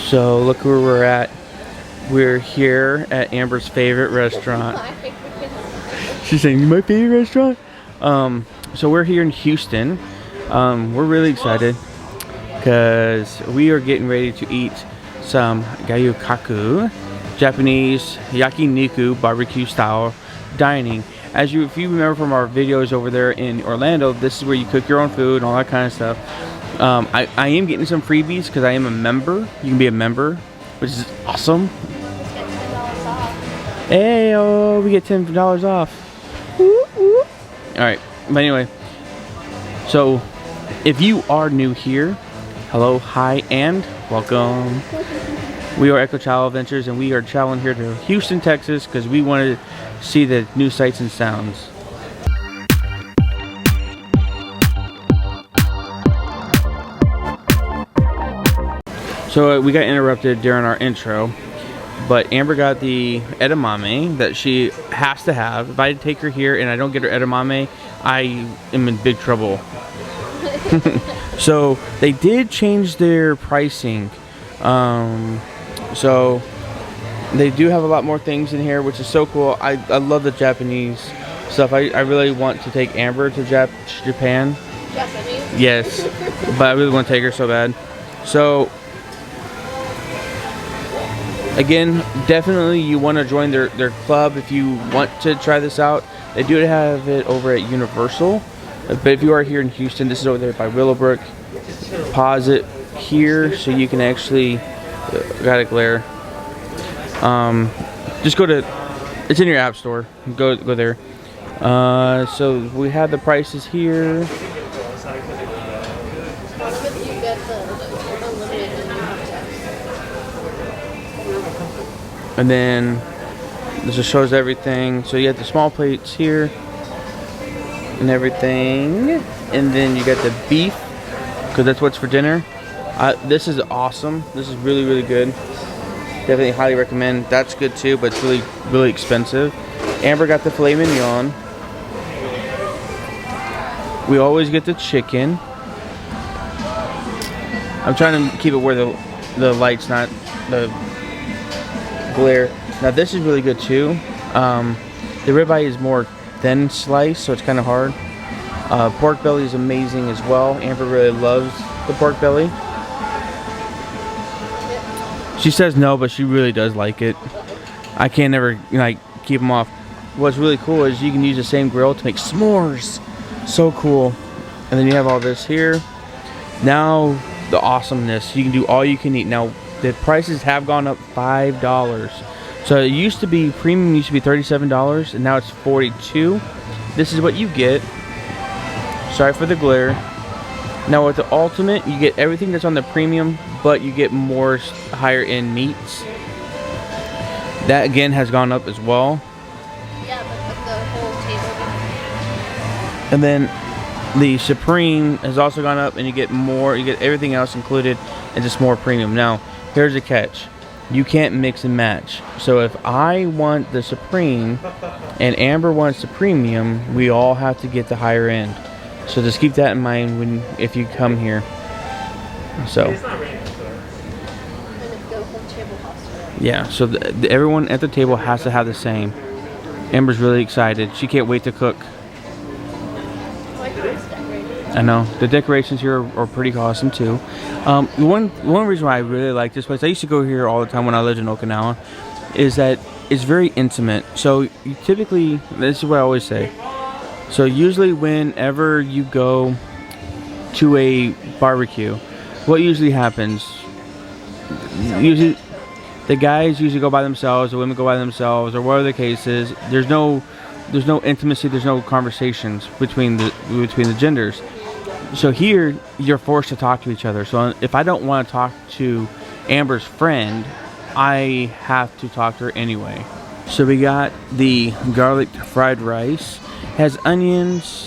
So look where we're at. We're here at Amber's favorite restaurant. She's saying, my favorite restaurant? So we're here in Houston. We're really excited because we are getting ready to eat some Gyu Kaku, Japanese Yakiniku barbecue style dining. If you remember from our videos over there in Orlando, this is where you cook your own food and all that kind of stuff. I am getting some freebies because I am a member. You can be a member, which is awesome. Hey, oh, we get $10 off. Alright, but anyway, so if you are new here, hello, hi, and welcome. We are Echo Travel Adventures, and we are traveling here to Houston, Texas, because we wanted to see the new sights and sounds. So we got interrupted during our intro, but Amber got the edamame that she has to have. If I take her here and I don't get her edamame, I am in big trouble. So they did change their pricing. So they do have a lot more things in here, which is so cool. I love the Japanese stuff. I really want to take Amber to Japan. Japanese? Yes, but I really want to take her so bad. So again, definitely you want to join their club if you want to try this out. They do have it over at Universal, but if you are here in Houston, this is over there by Willowbrook. Pause it here so you can actually got a glare. Just go to, it's in your app store. Go there. So we have the prices here. And then this just shows everything. So you have the small plates here and everything. And then you got the beef, because that's what's for dinner. This is awesome. This is really, really good. Definitely highly recommend. That's good too, but it's really, really expensive. Amber got the filet mignon. We always get the chicken. I'm trying to keep it where the light's not the glare. Now this is really good too. The ribeye is more thin sliced, so it's kind of hard. Pork belly is amazing as well. Amber really loves the pork belly. She says no, but she really does like it. I can't never keep them off. What's really cool is you can use the same grill to make s'mores. So cool. And then you have all this here. Now the awesomeness. You can do all you can eat. Now the prices have gone up $5. So it used to be, premium used to be $37, and now it's $42. This is what you get. Sorry for the glare. Now with the ultimate, you get everything that's on the premium, but you get more higher end meats. That again has gone up as well. Yeah, but the whole table. And then the Supreme has also gone up, and you get more. You get everything else included, and just more premium. Now here's a catch: you can't mix and match. So if I want the Supreme and Amber wants the premium, we all have to get the higher end. So just keep that in mind if you come here. So yeah, so everyone at the table has to have the same. Amber's really excited. She can't wait to cook. I know the decorations here are pretty awesome too. One reason why I really like this place, I used to go here all the time when I lived in Okinawa, is that it's very intimate. So you typically, this is what I always say. So usually whenever you go to a barbecue, what usually happens? Usually the guys usually go by themselves, the women go by themselves, or whatever the case is. There's no intimacy, there's no conversations between the genders. So here you're forced to talk to each other. So if I don't want to talk to Amber's friend, I have to talk to her anyway. So we got the garlic fried rice. Has onions,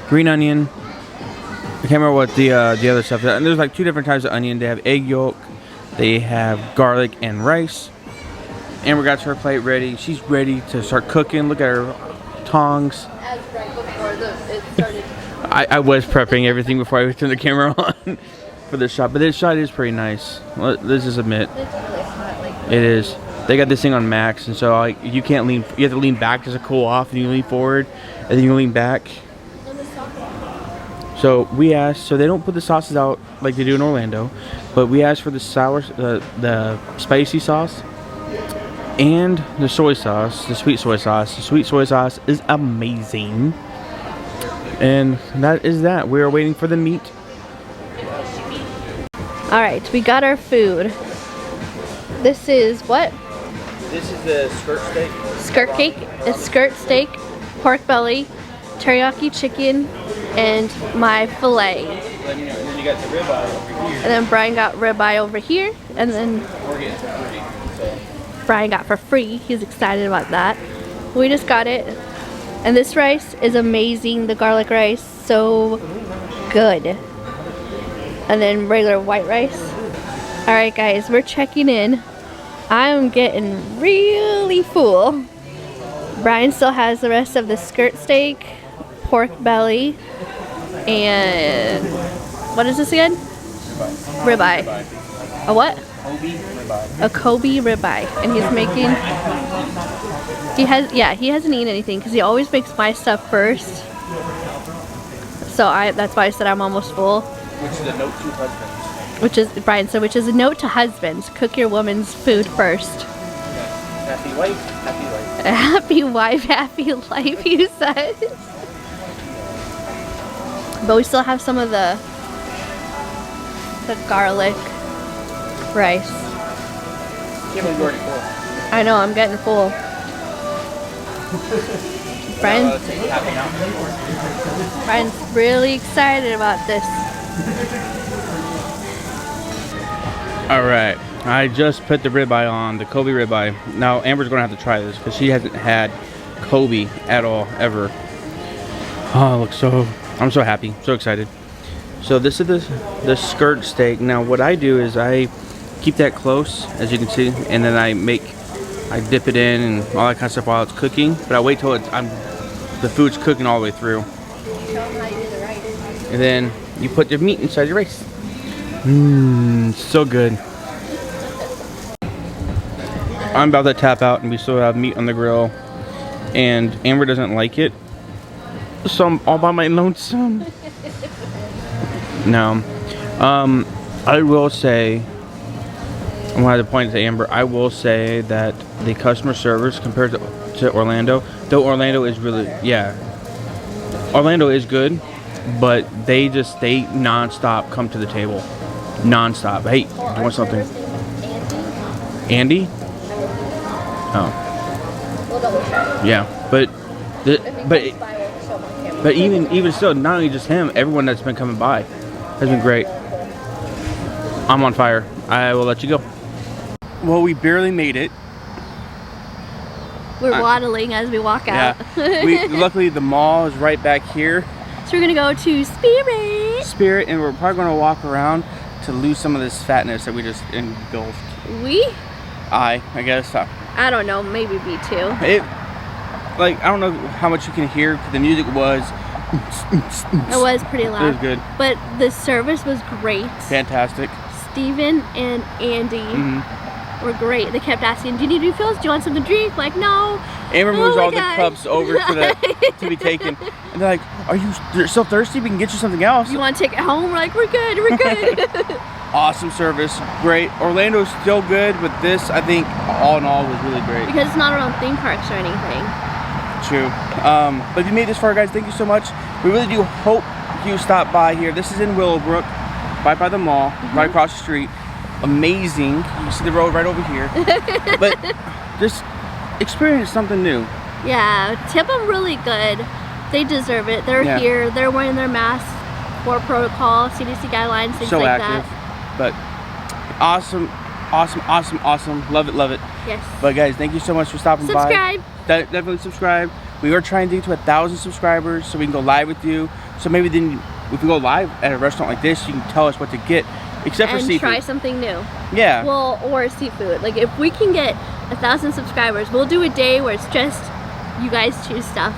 green onion. I can't remember what the other stuff is. And there's like 2 different types of onion. They have egg yolk, they have garlic and rice. Amber got her plate ready. She's ready to start cooking. Look at her tongs. As right before it started. I was prepping everything before I turned the camera on. for this shot, but this shot is pretty nice. Let's just admit. It's really hot. Like, It is. They got this thing on max, and so like you can't lean. You have to lean back just to cool off, and you lean forward, and then you lean back. So we asked. So they don't put the sauces out like they do in Orlando, but we asked for the sour, the spicy sauce, and the soy sauce, the sweet soy sauce. The sweet soy sauce is amazing, and that is that. We are waiting for the meat. all right, we got our food. This is what? This is the skirt steak. Skirt cake. It's skirt steak, pork belly, teriyaki chicken, and my filet. Then you got the ribeye over here. And then Brian got ribeye over here, and then We're getting for free. So. Brian got for free. He's excited about that. We just got it. And this rice is amazing. The garlic rice, so good. And then regular white rice. Alright guys, we're checking in. I'm getting really full. Brian still has the rest of the skirt steak, pork belly, and what is this again? Ribeye. A what? Kobe ribeye. A Kobe ribeye, and he's making. He hasn't eaten anything because he always makes my stuff first. So that's why I said I'm almost full. Which is a note to husbands. Which is Brian said, which is a note to husbands: cook your woman's food first. Happy wife, happy life. Happy wife, happy life. He says. But we still have some of the garlic rice. You're already full. I know, I'm getting full. Brian's really excited about this. All right, I just put the ribeye on, the Kobe ribeye. Now Amber's gonna have to try this because she hasn't had Kobe at all, ever. Oh, it looks so, I'm so happy, so excited. So this is the skirt steak. Now what I do is I keep that close, as you can see, and then I dip it in and all that kind of stuff while it's cooking. But I wait till the food's cooking all the way through. And then you put the meat inside your rice. Mmm, so good. I'm about to tap out and we still have meat on the grill. And Amber doesn't like it. So I'm all by my lonesome. No. I will say, I wanted to point to Amber, I will say that the customer service compared to Orlando, though Orlando is really, yeah, Orlando is good, but they non-stop come to the table. Non-stop. Hey, do you want something? Andy? Oh. Yeah, but even still, not only just him, everyone that's been coming by has been great. I'm on fire. I will let you go. Well, we barely made it. We're waddling as we walk out. Yeah. Luckily the mall is right back here. So we're gonna go to Spirit. And we're probably gonna walk around to lose some of this fatness that we just engulfed. I guess. I don't know, maybe me too. I don't know how much you can hear, because the music was. It was pretty loud. It was good. But the service was great. Fantastic. Steven and Andy were great. They kept asking, do you need refills? Do you want something to drink? Like, no. Amber moves all the cups over to be taken. And they're like, you're still thirsty? We can get you something else. You want to take it home? We're like, we're good. Awesome service. Great. Orlando's still good, but this, I think, all in all, was really great. Because it's not around theme parks or anything. True. But if you made this far, guys, thank you so much. We really do hope you stop by here. This is in Willowbrook, right by the mall, right across the street. Amazing. You see the road right over here. But just experience something new. Yeah, tip them really good. They deserve it. They're here. They're wearing their masks for protocol, CDC guidelines, things so like active. that. But awesome. Love it. Yes. But guys, thank you so much for stopping by. Subscribe. Definitely subscribe. We are trying to get to 1,000 subscribers so we can go live with you. So maybe then if we go live at a restaurant like this, you can tell us what to get, except for seafood. And try something new. Yeah. Well, or seafood. Like if we can get 1,000 subscribers, we'll do a day where it's just you guys choose stuff.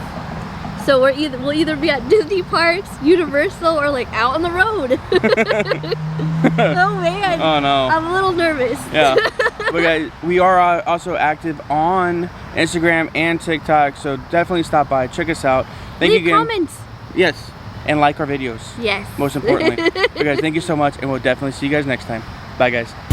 So we'll either be at Disney parks, Universal, or like out on the road. Oh man. Oh no. I'm a little nervous. Yeah. But guys, we are also active on Instagram and TikTok, so definitely stop by, check us out. Thank Leave you again. comments. Yes, and like our videos. Yes. Most importantly. But guys, thank you so much, and we'll definitely see you guys next time. Bye guys.